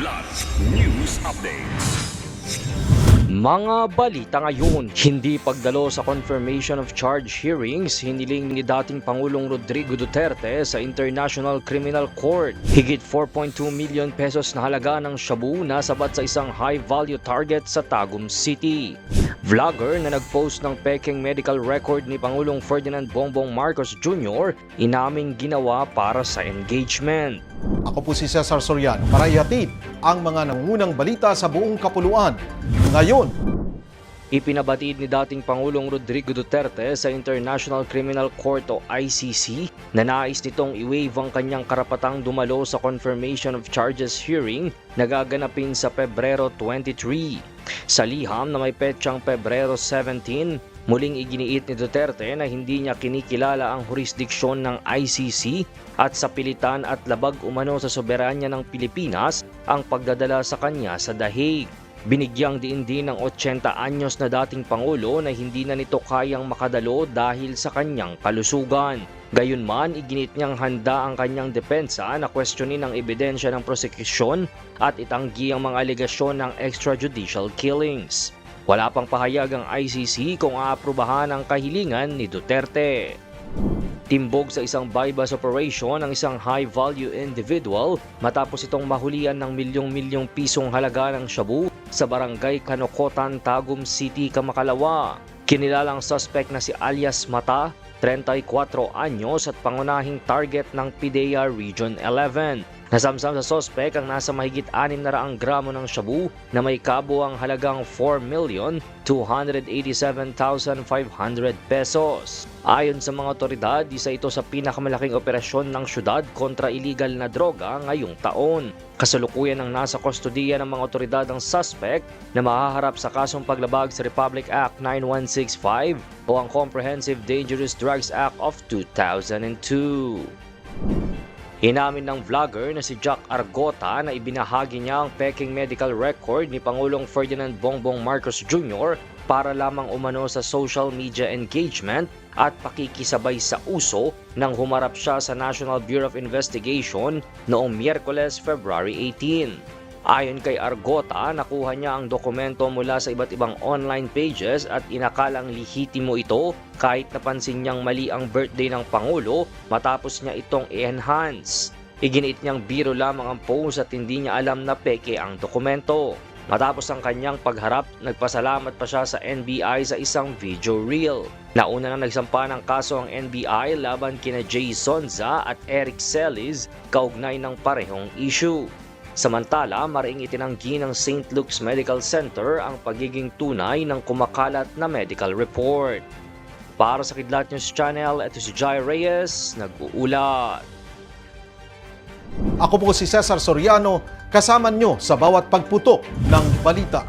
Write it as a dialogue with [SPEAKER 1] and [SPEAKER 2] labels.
[SPEAKER 1] Kilat News Updates.
[SPEAKER 2] Mga balita ngayon, hindi pagdalo sa confirmation of charge hearings hiniling ni dating Pangulong Rodrigo Duterte sa International Criminal Court. Higit 4.2 million pesos na halaga ng shabu na sabat sa isang high-value target sa Tagum City. Vlogger na nag-post ng peking medical record ni Pangulong Ferdinand Bongbong Marcos Jr. inaming ginawa para sa engagement.
[SPEAKER 3] Ako po si Cesar Soriano para ihatid ang mga nangungunang balita sa buong kapuluan. Ngayon,
[SPEAKER 2] Ipinabatid ni dating Pangulong Rodrigo Duterte sa International Criminal Court o ICC na nais nitong i-waive ang kanyang karapatang dumalo sa confirmation of charges hearing na gaganapin sa Pebrero 23. Sa liham na may petsang Pebrero 17, muling iginiit ni Duterte na hindi niya kinikilala ang jurisdiksyon ng ICC at sa pilitan at labag umano sa soberanya ng Pilipinas ang pagdadala sa kanya sa The Hague. Binigyang diin din ng 80 anyos na dating Pangulo na hindi na nito kayang makadalo dahil sa kanyang kalusugan. Gayunman, iginit niyang handa ang kanyang depensa na questionin ang ebidensya ng prosekusyon at itanggi ang mga alegasyon ng extrajudicial killings. Wala pang pahayag ang ICC kung aaprubahan ang kahilingan ni Duterte. Timbog sa isang bypass operation ang isang high-value individual matapos itong mahulian ng milyong-milyong pisong halaga ng shabu sa barangay Kanokotan, Tagum City, Kamakalawa. Kinilalang suspect na si alias Mata, 34 anyos at pangunahing target ng PIDEA Region 11. Nasamsam sa suspect ang nasa mahigit 600 gramo ng shabu na may kabuang halagang 4,287,500 pesos. Ayon sa mga otoridad, isa ito sa pinakamalaking operasyon ng syudad kontra illegal na droga ngayong taon. Kasalukuyan ang nasa kustodiya ng mga otoridad ang suspect na mahaharap sa kasong paglabag sa Republic Act 9165 o ang Comprehensive Dangerous Drugs Act of 2002. Inamin ng vlogger na si Jack Argota na ibinahagi niya ang peking medical record ni Pangulong Ferdinand Bongbong Marcos Jr. para lamang umano sa social media engagement at pakikisabay sa uso nang humarap siya sa National Bureau of Investigation noong Miyerkules, February 18. Ayon kay Argota, nakuha niya ang dokumento mula sa iba't ibang online pages at inakalang lehitimo ito kahit napansin niyang mali ang birthday ng Pangulo matapos niya itong i-enhance. Iginiit niyang biro lamang ang post at hindi niya alam na peke ang dokumento. Matapos ang kanyang pagharap, nagpasalamat pa siya sa NBI sa isang video reel. Nauna na nagsampa ng kaso ang NBI laban kina Jay Sonza at Eric Celis kaugnay ng parehong issue. Samantala, maring itinanggi ng St. Luke's Medical Center ang pagiging tunay ng kumakalat na medical report. Para sa Kidlat News Channel, ito si Jai Reyes, nag-uulat.
[SPEAKER 3] ako po si Cesar Soriano, kasama nyo sa bawat pagputok ng balita.